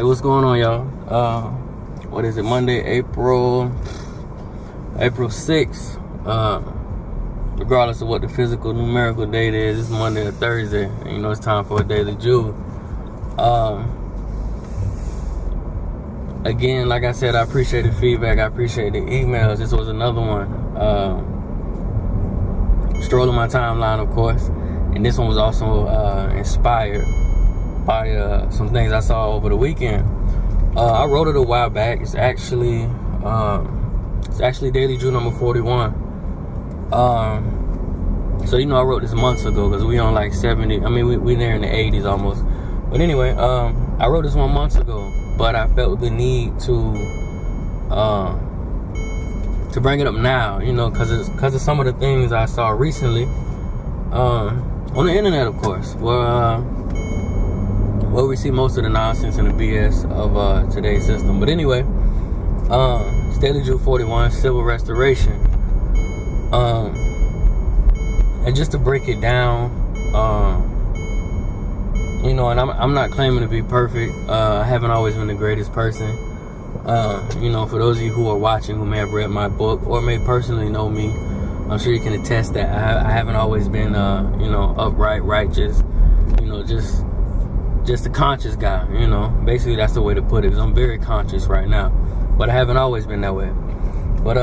Hey, what's going on, y'all? What is it? Monday, April 6th. Regardless of what the physical numerical date is, it's Monday or Thursday. And, you know, it's time for a daily Jew. Again, like I said, I appreciate the feedback. I appreciate the emails. This was another one. Strolling my timeline, of course. And this one was also inspired by some things I saw over the weekend. I wrote it a while back. It's actually Daily Jew number 41. So you know, I wrote this months ago because we on like 70. I mean, we there in the 80s almost. But anyway, I wrote this one months ago, but I felt the need to bring it up now. You know, because of some of the things I saw recently on the internet, of course. Well, we see most of the nonsense and the BS of today's system. But anyway, it's Daily Jew 41, Civil Restoration. And just to break it down, you know, and I'm not claiming to be perfect. I haven't always been the greatest person. You know, for those of you who are watching who may have read my book or may personally know me, I'm sure you can attest that I haven't always been, you know, upright, righteous, you know, just a conscious guy, you know. Basically, that's the way to put it, because I'm very conscious right now. But I haven't always been that way. But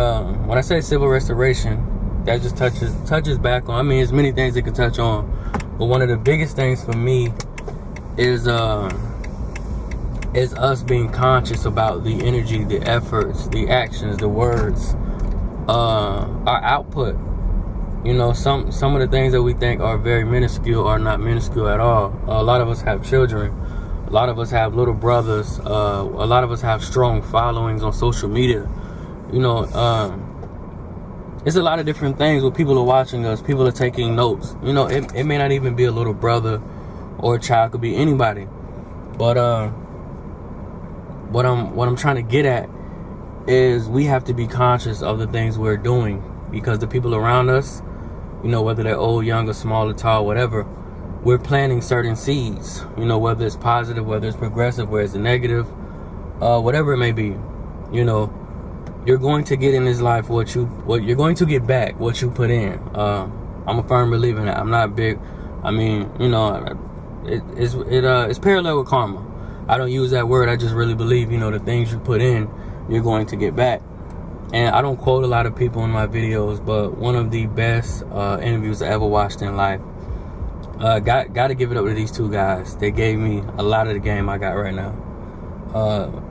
when I say civil restoration, that just touches back on, I mean, there's many things it can touch on. But one of the biggest things for me is us being conscious about the energy, the efforts, the actions, the words, our output. You know, some of the things that we think are very minuscule are not minuscule at all. A lot of us have children. A lot of us have little brothers. A lot of us have strong followings on social media. You know, it's a lot of different things where people are watching us. People are taking notes. You know, it may not even be a little brother or a child. It could be anybody. But what I'm trying to get at is we have to be conscious of the things we're doing, because the people around us, you know, whether they're old, young, or small, or tall, whatever, we're planting certain seeds, you know, whether it's positive, whether it's progressive, whether it's negative, whatever it may be. You know, you're going to get in this life what you're going to get back what you put in. I'm a firm believer in that. I'm not big. I mean, you know, it's parallel with karma. I don't use that word. I just really believe, you know, the things you put in, you're going to get back. And I don't quote a lot of people in my videos, but one of the best interviews I ever watched in life. Got to give it up to these two guys. They gave me a lot of the game I got right now.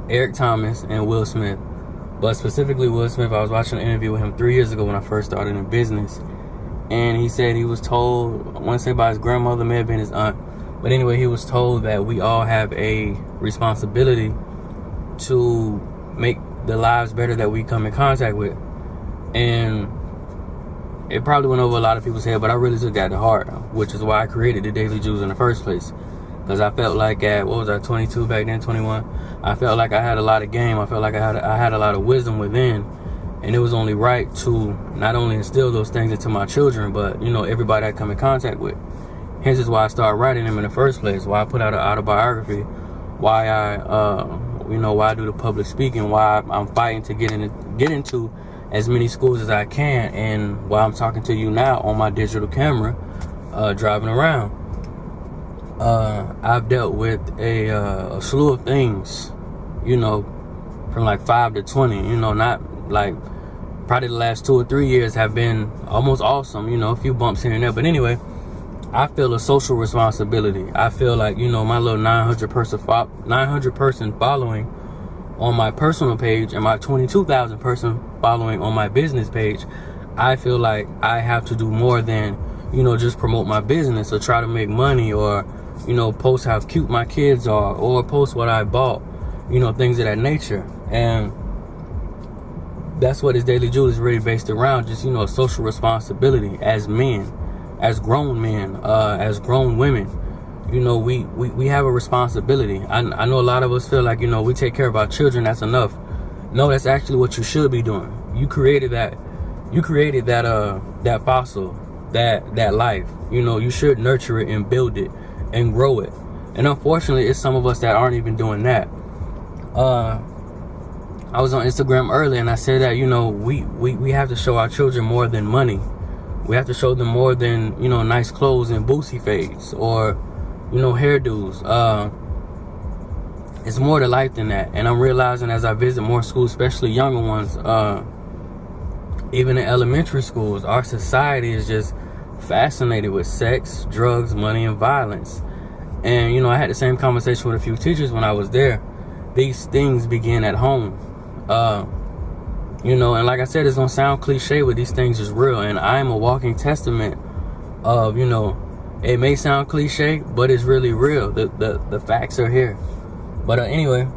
Eric Thomas and Will Smith. But specifically Will Smith, I was watching an interview with him 3 years ago when I first started in business. And he said he was told, I want to say by his grandmother, may have been his aunt. But anyway, he was told that we all have a responsibility to make the lives better that we come in contact with. And it probably went over a lot of people's head, but I really took that to heart, which is why I created the Daily Jews in the first place. Because I felt like at, 22 back then, 21, I felt like I had a lot of game. I felt like I had a lot of wisdom within. And it was only right to not only instill those things into my children, but, you know, everybody I come in contact with. Hence is why I started writing them in the first place, why I put out an autobiography, why I do the public speaking, why I'm fighting to get into as many schools as I can, and why I'm talking to you now on my digital camera, driving around. I've dealt with a slew of things, you know, from like 5 to 20, you know, not like, probably the last 2 or 3 years have been almost awesome, you know, a few bumps here and there. But anyway, I feel a social responsibility. I feel like, you know, my little 900 person following on my personal page and my 22,000 person following on my business page, I feel like I have to do more than, you know, just promote my business or try to make money or, you know, post how cute my kids are or post what I bought, you know, things of that nature. And that's what this Daily Jew is really based around, just, you know, social responsibility as men, as grown men, as grown women. You know, we have a responsibility. I know a lot of us feel like, you know, we take care of our children, that's enough. No, that's actually what you should be doing. You created that fossil, that life. You know, you should nurture it and build it and grow it. And unfortunately, it's some of us that aren't even doing that. I was on Instagram earlier and I said that, we have to show our children more than money. We have to show them more than, nice clothes and boosie fades or, hairdos. It's more to life than that. And I'm realizing as I visit more schools, especially younger ones, even in elementary schools, our society is just fascinated with sex, drugs, money, and violence. And, I had the same conversation with a few teachers when I was there. These things begin at home. And like I said, it's gonna sound cliche, but these things is real, and I am a walking testament of, it may sound cliche, but it's really real. The facts are here. But anyway,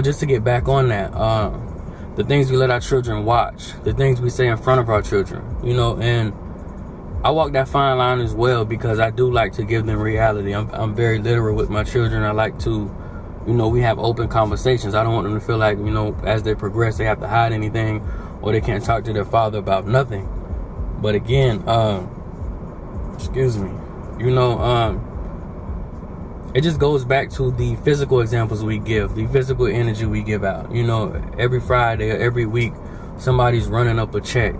just to get back on that, the things we let our children watch, the things we say in front of our children, and I walk that fine line as well, because I do like to give them reality. I'm very literal with my children. I like to, we have open conversations. I don't want them to feel like, as they progress, they have to hide anything or they can't talk to their father about nothing. But again, it just goes back to the physical examples we give, the physical energy we give out. Every Friday or every week, somebody's running up a check.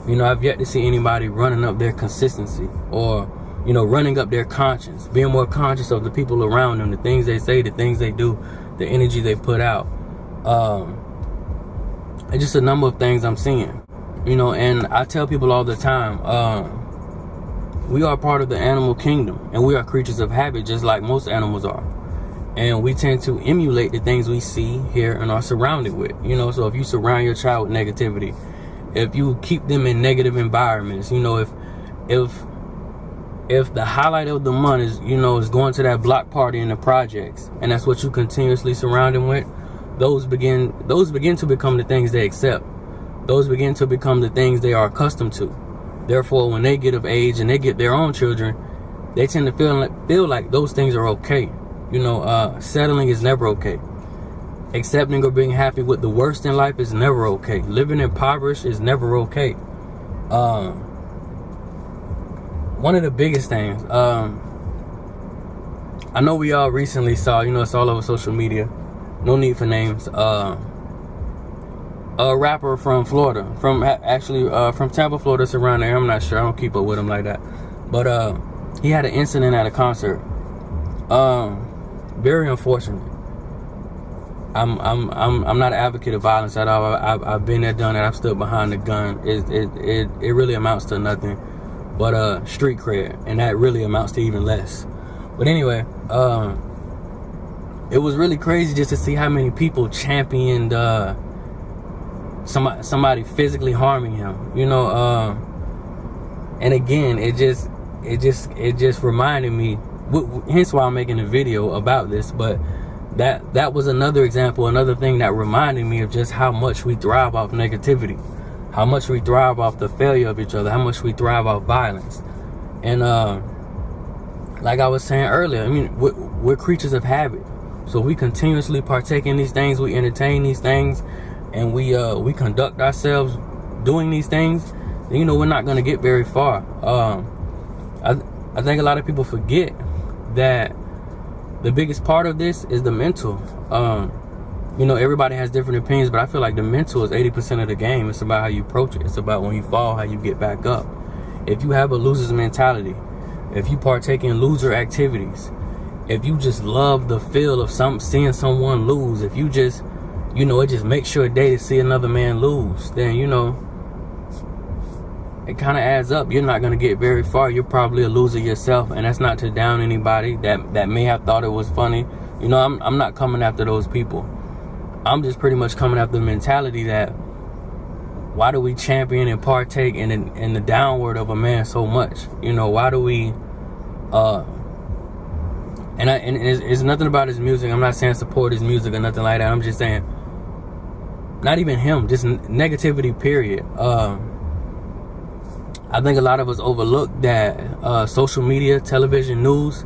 I've yet to see anybody running up their consistency or, running up their conscience, being more conscious of the people around them, the things they say, the things they do, the energy they put out. And just a number of things I'm seeing, and I tell people all the time, we are part of the animal kingdom, and we are creatures of habit, just like most animals are. And we tend to emulate the things we see, hear, and are surrounded with. So if you surround your child with negativity, if you keep them in negative environments, if the highlight of the month is, is going to that block party in the projects, and that's what you continuously surround them with, those begin to become the things they accept. Those begin to become the things they are accustomed to. Therefore, when they get of age and they get their own children, they tend to feel like those things are okay. Settling is never okay. Accepting or being happy with the worst in life is never okay. Living impoverished is never okay. One of the biggest things, I know we all recently saw, it's all over social media, no need for names, a rapper from Florida, from Tampa, Florida, surrounding there. I'm not sure, I don't keep up with him like that, but he had an incident at a concert. Very unfortunate. I'm not an advocate of violence at all. I've been there, done it. I've stood behind the gun. It really amounts to nothing but street cred, and that really amounts to even less. But anyway, it was really crazy just to see how many people championed somebody physically harming him. And again, it just reminded me. Hence why I'm making a video about this, but. That was another example, another thing that reminded me of just how much we thrive off negativity, how much we thrive off the failure of each other, how much we thrive off violence. And like I was saying earlier, we're creatures of habit. So we continuously partake in these things, we entertain these things, and we conduct ourselves doing these things. We're not going to get very far. I think a lot of people forget that the biggest part of this is the mental. Everybody has different opinions, but I feel like the mental is 80% of the game. It's about how you approach it. It's about when you fall, how you get back up. If you have a loser's mentality, if you partake in loser activities, if you just love the feel of seeing someone lose, if you just, it just makes your day to see another man lose, then, it kind of adds up. You're not going to get very far. You're probably a loser yourself, and that's not to down anybody that may have thought it was funny. I'm not coming after those people. I'm just pretty much coming after the mentality that why do we champion and partake in the downward of a man so much? Why do we and it's nothing about his music. I'm not saying support his music or nothing like that. I'm just saying not even him, just negativity, period. I think a lot of us overlook that social media, television, news,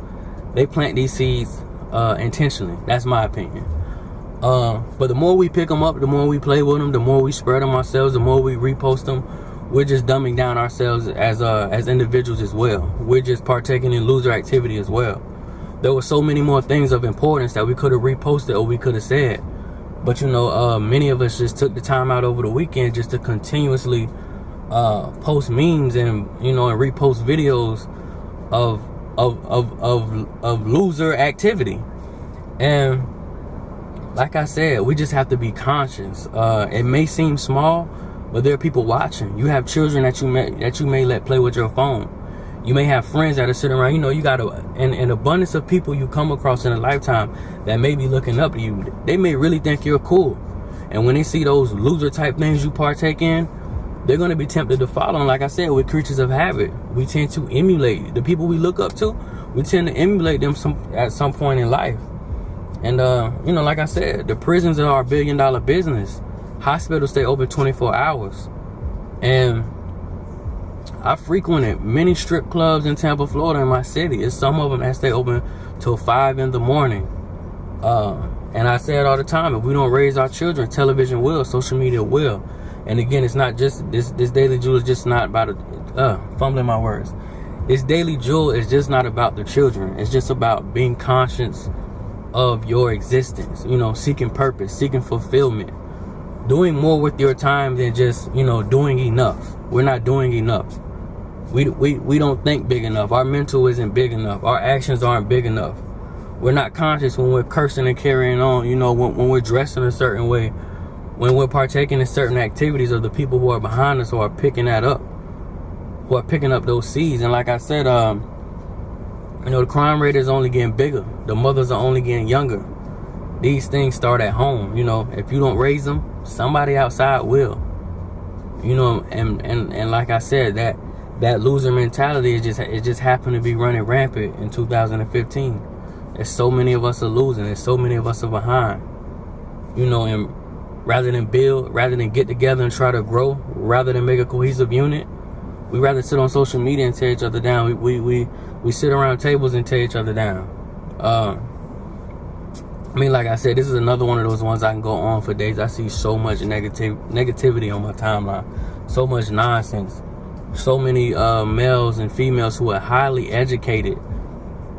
they plant these seeds intentionally. That's my opinion. But the more we pick them up, the more we play with them, the more we spread them ourselves, the more we repost them, we're just dumbing down ourselves as individuals as well. We're just partaking in loser activity as well. there were so many more things of importance that we could have reposted or we could have said. But many of us just took the time out over the weekend just to continuously post memes and and repost videos of loser activity. And like I said, we just have to be conscious. It may seem small, but there are people watching. You have children that you may let play with your phone. You may have friends that are sitting around. You got an abundance of people you come across in a lifetime that may be looking up to you. They may really think you're cool. And when they see those loser type things you partake in, they're going to be tempted to follow. And like I said, we're creatures of habit. We tend to emulate the people we look up to. We tend to emulate them at some point in life. And, like I said, the prisons are our billion-dollar business. Hospitals stay open 24 hours. And I frequented many strip clubs in Tampa, Florida, in my city. It's some of them that stay open till 5 in the morning. And I say it all the time. If we don't raise our children, television will, social media will. And again, it's not just, this Daily Jewel is just not about, fumbling my words. This Daily Jewel is just not about the children. It's just about being conscious of your existence, seeking purpose, seeking fulfillment, doing more with your time than just, doing enough. We're not doing enough. We don't think big enough. Our mental isn't big enough. Our actions aren't big enough. We're not conscious when we're cursing and carrying on, when we're dressing a certain way, when we're partaking in certain activities of the people who are behind us who are picking that up, who are picking up those seeds. And like I said, the crime rate is only getting bigger. The mothers are only getting younger. These things start at home. If you don't raise them, somebody outside will. And like I said, that loser mentality it just happened to be running rampant in 2015. There's so many of us are losing. There's so many of us are behind. And rather than build, rather than get together and try to grow, rather than make a cohesive unit, we rather sit on social media and tear each other down. We sit around tables and tear each other down. Like I said, this is another one of those ones I can go on for days. I see so much negativity on my timeline, so much nonsense, so many males and females who are highly educated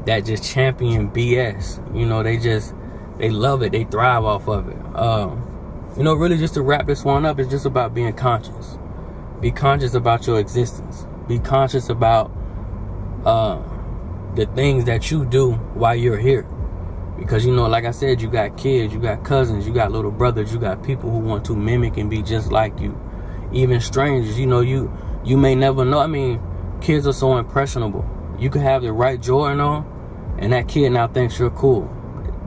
that just champion BS. They love it. They thrive off of it. Really just to wrap this one up, it's just about being conscious. Be conscious about your existence. Be conscious about the things that you do while you're here. Because, like I said, you got kids, you got cousins, you got little brothers, you got people who want to mimic and be just like you. Even strangers, you may never know. Kids are so impressionable. You could have the right Jordan on, and that kid now thinks you're cool.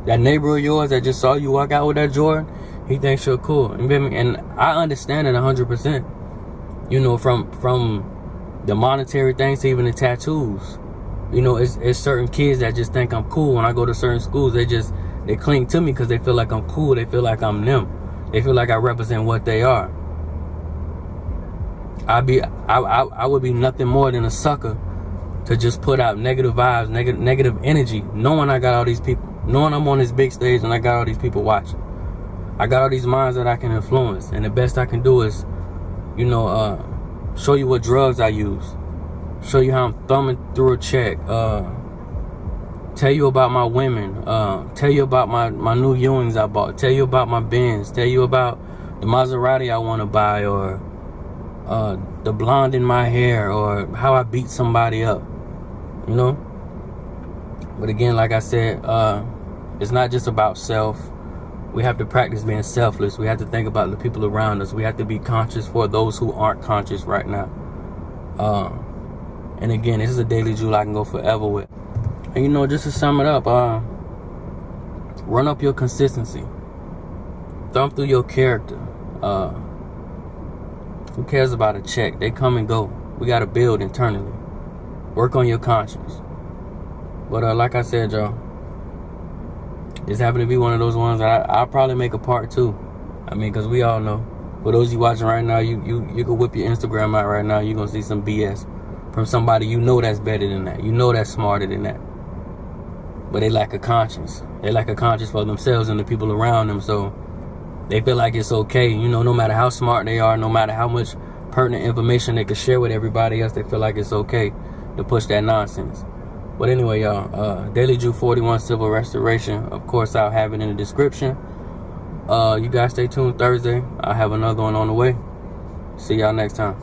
That neighbor of yours that just saw you walk out with that Jordan, he thinks you're cool. And I understand it 100%. From the monetary things to even the tattoos. It's certain kids that just think I'm cool. When I go to certain schools, they cling to me because they feel like I'm cool. They feel like I'm them. They feel like I represent what they are. I would be nothing more than a sucker to just put out negative vibes, negative energy, knowing I got all these people, knowing I'm on this big stage and I got all these people watching. I got all these minds that I can influence, and the best I can do is, show you what drugs I use, show you how I'm thumbing through a check, tell you about my women, tell you about my new Ewings I bought, tell you about my Benz, tell you about the Maserati I want to buy, or the blonde in my hair, or how I beat somebody up, But again, like I said, it's not just about self. We have to practice being selfless. We have to think about the people around us. We have to be conscious for those who aren't conscious right now. And again, this is a Daily Jewel I can go forever with. And just to sum it up, run up your consistency. Thumb through your character. Who cares about a check? They come and go. We got to build internally. Work on your conscience. But like I said, y'all, this happened to be one of those ones that I'll probably make a part 2. Because we all know. For those of you watching right now, you can whip your Instagram out right now. You're going to see some BS from somebody that's better than that. That's smarter than that. But they lack a conscience. They lack a conscience for themselves and the people around them. So they feel like it's okay. No matter how smart they are, no matter how much pertinent information they can share with everybody else, they feel like it's okay to push that nonsense. But anyway, y'all, Daily Jew 41 Civil Restoration. Of course, I'll have it in the description. You guys stay tuned Thursday. I'll have another one on the way. See y'all next time.